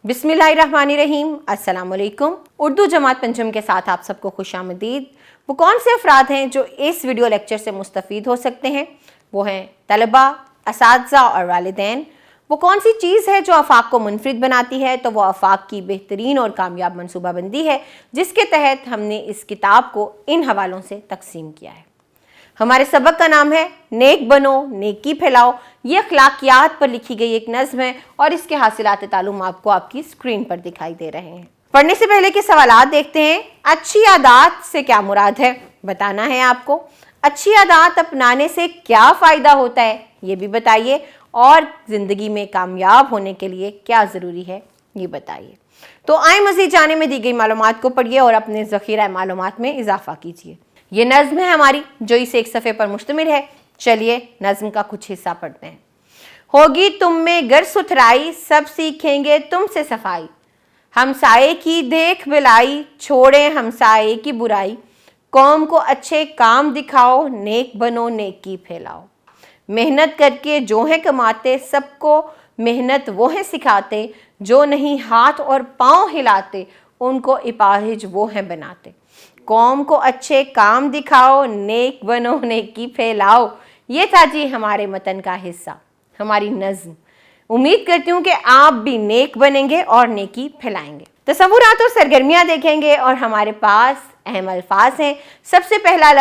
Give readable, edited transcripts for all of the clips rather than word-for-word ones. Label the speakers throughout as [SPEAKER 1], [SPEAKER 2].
[SPEAKER 1] बिस्मिल्लाहिर्रहमानिर्रहीम, अस्सलाम वालेकुम। उर्दू जमात पंचम के साथ आप सबको खुशामदीद। वो कौन से अफराद हैं जो इस वीडियो लेक्चर से मुस्तफ़ीद हो सकते हैं? वो हैं तलबा, असातिज़ा और वालिदैन। वो कौन सी चीज़ है जो आफाक को मुनफरिद बनाती है? तो वो आफाक की बेहतरीन और कामयाब मनसूबाबंदी है, जिसके तहत हमने इस किताब को इन हवालों से तकसीम किया है। हमारे सबक का नाम है नेक बनो नेकी फैलाओ। ये अखलाकियात पर लिखी गई एक नज़्म है और इसके हासिलात तालुम आपको आपकी स्क्रीन पर दिखाई दे रहे हैं। पढ़ने से पहले के सवालात देखते हैं। अच्छी आदत से क्या मुराद है, बताना है आपको। अच्छी आदत अपनाने से क्या फ़ायदा होता है, ये भी बताइए। और ज़िंदगी में कामयाब होने के लिए क्या ज़रूरी है, ये बताइए। तो आए मज़ीद जाने में दी गई मालूमात को पढ़िए और अपने ज़ख़ीरा मालूमात में इजाफ़ा कीजिए। ये नज़्म है हमारी जो इस एक सफ़े पर मुश्तमिल है। चलिए नज़्म का कुछ हिस्सा पढ़ते हैं। होगी तुम में गर सुथराई, सब सीखेंगे तुमसे सफाई। हमसाए की देख बिलाई, छोड़े हमसाए की बुराई। कौम को अच्छे काम दिखाओ, नेक बनो नेकी फैलाओ। मेहनत करके जो है कमाते, सबको मेहनत वो है सिखाते। जो नहीं हाथ और पाँव हिलाते, उनको इपाहिज वो हैं बनाते। कौम को अच्छे काम दिखाओ, नेक बनो नेकी फैलाओ। ये था जी हमारे मतन का हिस्सा, हमारी नज़्म। उम्मीद करती हूँ कि आप भी नेक बनेंगे और नेकी फैलाएंगे। तसव्वुरात और सरगर्मियाँ देखेंगे और हमारे पास अहम अल्फाज हैं। सबसे पहला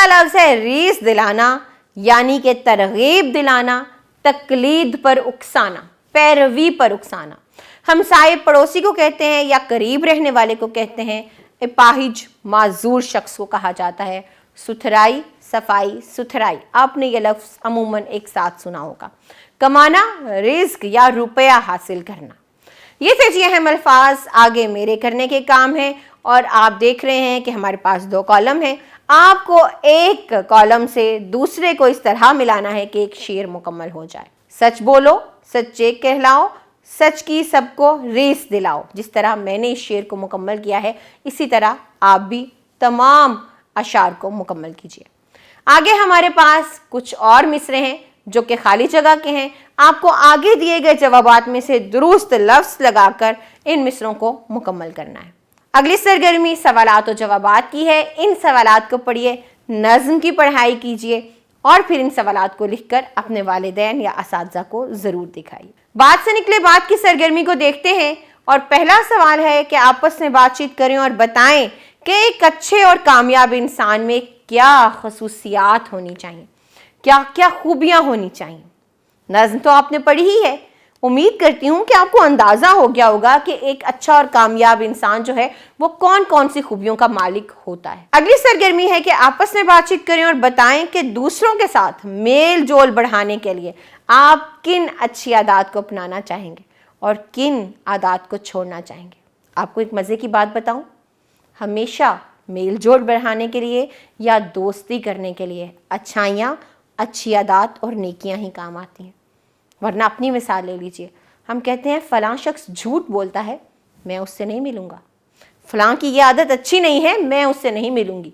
[SPEAKER 1] लफ्ज़ है रीस दिलाना, यानी कि तरगीब दिलाना, तकलीद पर उकसाना, पैरवी पर उकसाना। हमसाए पड़ोसी को कहते हैं या करीब रहने वाले को कहते हैं। इपाहिज माजूर शख्स को कहा जाता है। सुथराई, सफाई, सुथराई, आपने ये लफ्ज़ अमूमन एक साथ सुना होगा। कमाना, रिज़्क या रुपया हासिल करना। ये थे जी अहम अल्फाज। आगे मेरे करने के काम हैं और आप देख रहे हैं कि हमारे पास 2 कॉलम हैं। आपको एक कॉलम से दूसरे को इस तरह मिलाना है कि एक शेर मुकम्मल हो जाए। सच बोलो, सच्चे कहलाओ, सच की सबको रीस दिलाओ। जिस तरह मैंने इस शेर को मुकम्मल किया है, इसी तरह आप भी तमाम अशार को मुकम्मल कीजिए। आगे हमारे पास कुछ और मिसरे हैं जो कि खाली जगह के हैं। आपको आगे दिए गए जवाबात में से दुरुस्त लफ्ज़ लगाकर इन मिसरों को मुकम्मल करना है। अगली सरगर्मी सवालात और जवाबात की है। इन सवालात को पढ़िए, नज़्म की पढ़ाई कीजिए और फिर इन सवालात को लिखकर अपने वालिदैन या असातिज़ा को ज़रूर दिखाइए। बात से निकले बात की सरगर्मी को देखते हैं और पहला सवाल है कि आपस में बातचीत करें और बताएं कि एक अच्छे और कामयाब इंसान में क्या खसूसियात होनी चाहिए, क्या क्या खूबियाँ होनी चाहिए। नज़्म तो आपने पढ़ी ही है। उम्मीद करती हूँ कि आपको अंदाज़ा हो गया होगा कि एक अच्छा और कामयाब इंसान जो है वो कौन कौन सी खूबियों का मालिक होता है। अगली सरगर्मी है कि आपस में बातचीत करें और बताएं कि दूसरों के साथ मेल जोल बढ़ाने के लिए आप किन अच्छी आदत को अपनाना चाहेंगे और किन आदत को छोड़ना चाहेंगे। आपको एक मज़े की बात बताऊं, हमेशा मेल जोल बढ़ाने के लिए या दोस्ती करने के लिए अच्छाइयाँ, अच्छी आदत और नेकियां ही काम आती हैं। वरना अपनी मिसाल ले लीजिए। हम कहते हैं फ़लाँ शख्स झूठ बोलता है, मैं उससे नहीं मिलूँगा। फ़लाँ की ये आदत अच्छी नहीं है, मैं उससे नहीं मिलूँगी।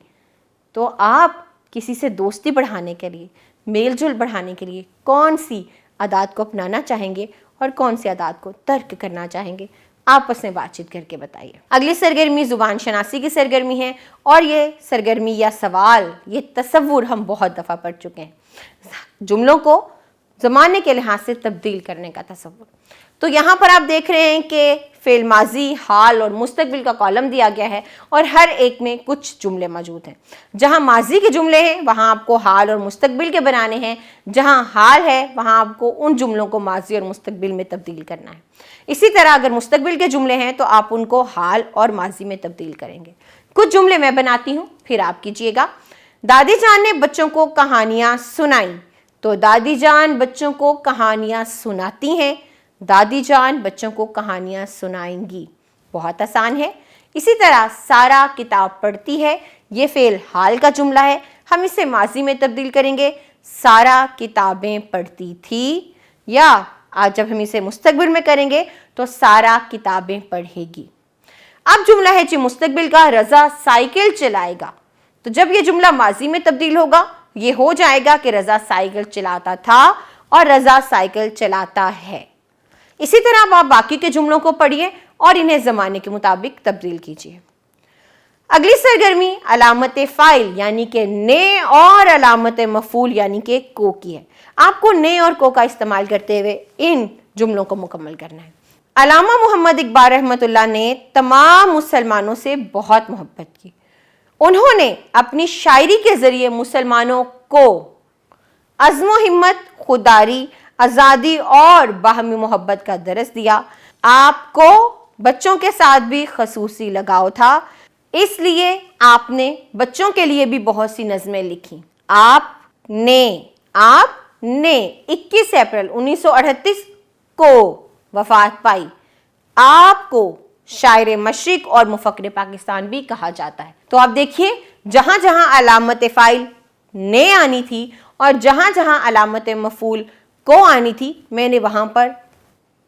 [SPEAKER 1] तो आप किसी से दोस्ती बढ़ाने के लिए, मेल जोल बढ़ाने के लिए कौन सी आदत को अपनाना चाहेंगे और कौन सी आदत को तर्क करना चाहेंगे, आपस में बातचीत करके बताइए। अगली सरगर्मी ज़ुबान शनासी की सरगर्मी है और ये सरगर्मी या सवाल, ये तसव्वुर हम बहुत दफ़ा पढ़ चुके हैं। जुमलों को ज़माने के लिहाज से तब्दील करने का तसव्वुर। तो यहाँ पर आप देख रहे हैं कि फ़ेल माजी, हाल और मुस्तकबिल का कॉलम दिया गया है और हर एक में कुछ जुमले मौजूद हैं। जहाँ माजी के जुमले हैं वहाँ आपको हाल और मुस्तकबिल के बनाने हैं। जहाँ हाल है वहाँ आपको उन जुमलों को माजी और मुस्तकबिल में तब्दील करना है। इसी तरह अगर मुस्तकबिल के जुमले हैं तो आप उनको हाल और माजी में तब्दील करेंगे। कुछ जुमले मैं बनाती हूँ, फिर आप कीजिएगा। दादी जान ने बच्चों को कहानियाँ सुनाई। तो दादी जान बच्चों को कहानियाँ सुनाती हैं, दादी जान बच्चों को कहानियाँ सुनाएंगी। बहुत आसान है। इसी तरह सारा किताब पढ़ती है, ये फ़ेल हाल का जुमला है, हम इसे माजी में तब्दील करेंगे। सारा किताबें पढ़ती थी, या आज जब हम इसे मुस्तकबिल में करेंगे तो सारा किताबें पढ़ेगी। अब जुमला है जी मुस्तकबिल का, रज़ा साइकिल चलाएगा। तो जब ये जुमला माजी में तब्दील होगा ये हो जाएगा कि रज़ा साइकिल चलाता था और रज़ा साइकिल चलाता है। इसी तरह अब आप बाकी के जुमलों को पढ़िए और इन्हें ज़माने के मुताबिक तब्दील कीजिए। अगली सरगर्मी अलामत फ़ाइल यानी कि ने और अलामत मफ़ूल यानी कि को की है। आपको ने और को का इस्तेमाल करते हुए इन जुमलों को मुकम्मल करना है। अल्लामा मोहम्मद इकबाल रहमतुल्लाह ने तमाम मुसलमानों से बहुत मोहब्बत की। उन्होंने अपनी शायरी के ज़रिए मुसलमानों को अज़्म व हिम्मत, खुदारी, आज़ादी और बाहमी मोहब्बत का दर्स दिया। आपको बच्चों के साथ भी खसूसी लगाव था, इसलिए आपने बच्चों के लिए भी बहुत सी नज़में लिखी। आपने 21 अप्रैल 1938 को वफ़ात पाई। आपको शायर मशरिक और मुफक्किर पाकिस्तान भी कहा जाता है। तो आप देखिए, जहाँ जहाँ अलामत फ़ाइल ने आनी थी और जहाँ जहाँ अलामत मफ़ूल को आनी थी, मैंने वहाँ पर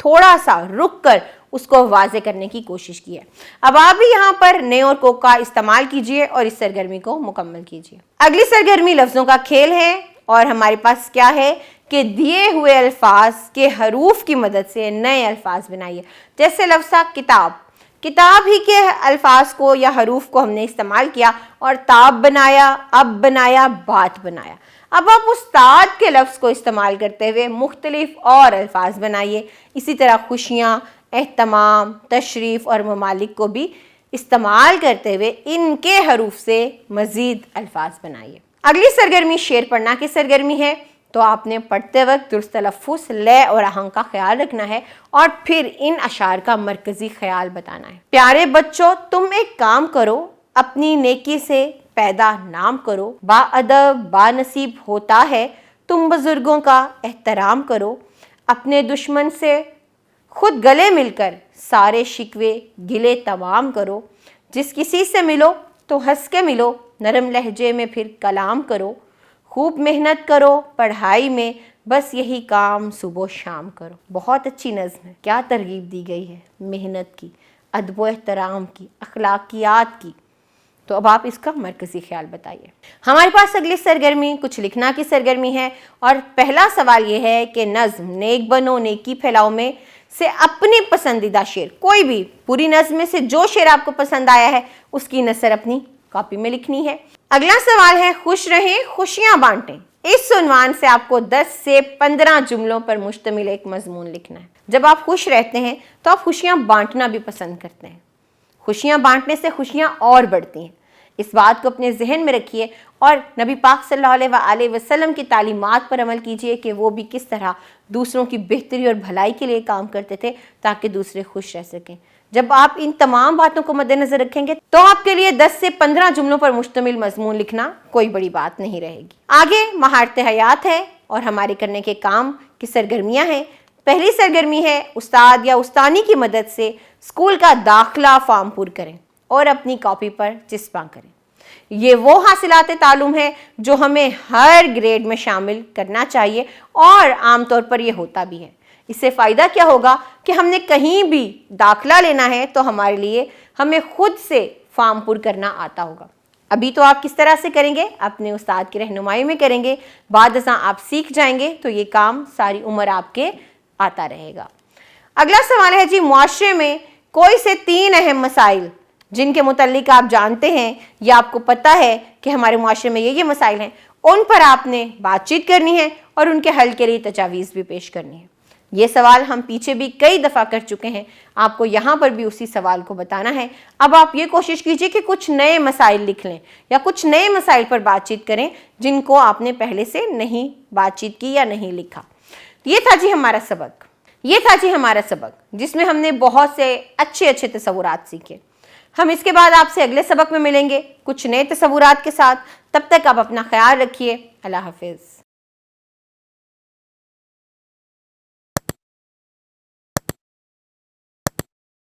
[SPEAKER 1] थोड़ा सा रुक कर उसको वाज़े करने की कोशिश की है। अब आप भी यहाँ पर ने और को का इस्तेमाल कीजिए और इस सरगर्मी को मुकम्मल कीजिए। अगली सरगर्मी लफ्ज़ों का खेल है और हमारे पास क्या है कि दिए हुए अल्फाज के हरूफ की मदद से नए अल्फाज बनाइए। जैसे लफ्ज़ था किताब, किताब ही के अल्फाज को या हरूफ को हमने इस्तेमाल किया और ताब बनाया, अब बनाया, बात बनाया। अब आप उस्ताद के लफ्ज़ को इस्तेमाल करते हुए मुख्तलिफ और अल्फाज बनाइए। इसी तरह खुशियाँ, एहतमाम, तशरीफ़ और ममालिक को भी इस्तेमाल करते हुए इनके हरूफ से मज़ीद अल्फाज बनाइए। अगली सरगर्मी शेर पढ़ना की सरगर्मी है। तो आपने पढ़ते वक्त दुरुस्त तलफ़्फ़ुज़, लय और आहंग का ख्याल रखना है और फिर इन अशार का मरकज़ी ख्याल बताना है। प्यारे बच्चों, तुम एक काम करो, अपनी नेकी से पैदा नाम करो, बाअदब बानसीब होता है, तुम बुजुर्गों का एहतराम करो, अपने दुश्मन से खुद गले मिलकर सारे शिकवे गिले तमाम करो, जिस किसी से मिलो तो हंस के मिलो, नरम लहजे में फिर कलाम करो, खूब मेहनत करो पढ़ाई में, बस यही काम सुबह शाम करो। बहुत अच्छी नज़्म है, क्या तरगीब दी गई है मेहनत की, अदब व एहतराम की, अखलाकियात की। तो अब आप इसका मरकज़ी ख्याल बताइए। हमारे पास अगली सरगर्मी कुछ लिखना की सरगर्मी है और पहला सवाल ये है कि नज़्म नेक बनो नेकी फैलाओ में से अपनी पसंदीदा शेर, कोई भी पूरी नज़्म में से जो शेर आपको पसंद आया है उसकी नसर अपनी कॉपी में लिखनी है। अगला सवाल है खुश रहें खुशियां बांटें। इस उन्वान से आपको 10 से 15 जुमलों पर मुश्तमिल एक मजमून लिखना है। जब आप खुश रहते हैं तो आप खुशियां बांटना भी पसंद करते हैं। खुशियां बांटने से खुशियां और बढ़ती हैं, इस बात को अपने जहन में रखिए और नबी पाक सल्लल्लाहु अलैहि वसल्लम की तालीमात पर अमल कीजिए कि वो भी किस तरह दूसरों की बेहतरी और भलाई के लिए काम करते थे ताकि दूसरे खुश रह सकें। जब आप इन तमाम बातों को मद्देनजर रखेंगे तो आपके लिए 10 से 15 जुमलों पर मुश्तमिल मजमून लिखना कोई बड़ी बात नहीं रहेगी। आगे महारत हयात है और हमारे करने के काम की सरगर्मियां हैं। पहली सरगर्मी है उस्ताद या उस्तानी की मदद से स्कूल का दाखिला फॉर्म पूरा करें और अपनी कॉपी पर चिस्पा करें। ये वो हासिलात तालुम है जो हमें हर ग्रेड में शामिल करना चाहिए और आमतौर पर यह होता भी है। इससे फ़ायदा क्या होगा कि हमने कहीं भी दाखिला लेना है तो हमारे लिए हमें खुद से फॉर्म पूरा करना आता होगा। अभी तो आप किस तरह से करेंगे, अपने उस्ताद की रहनुमाई में करेंगे, बाद में आप सीख जाएंगे तो ये काम सारी उम्र आपके आता रहेगा। अगला सवाल है जी, मुआशरे में कोई से 3 अहम मसाइल जिनके मुतल्लिक आप जानते हैं या आपको पता है कि हमारे मुआशरे में ये मसाइल हैं, उन पर आपने बातचीत करनी है और उनके हल के लिए तजावीज़ भी पेश करनी है। ये सवाल हम पीछे भी कई दफ़ा कर चुके हैं, आपको यहाँ पर भी उसी सवाल को बताना है। अब आप ये कोशिश कीजिए कि कुछ नए मसाइल लिख लें या कुछ नए मसाइल पर बातचीत करें जिनको आपने पहले से नहीं बातचीत की या नहीं लिखा। ये था जी हमारा सबक, जिसमें हमने बहुत से अच्छे तसव्वुरात सीखे। हम इसके बाद आपसे अगले सबक में मिलेंगे कुछ नए तसव्वुरात के साथ। तब तक आप अपना ख्याल रखिए। अल्लाह हाफिज़।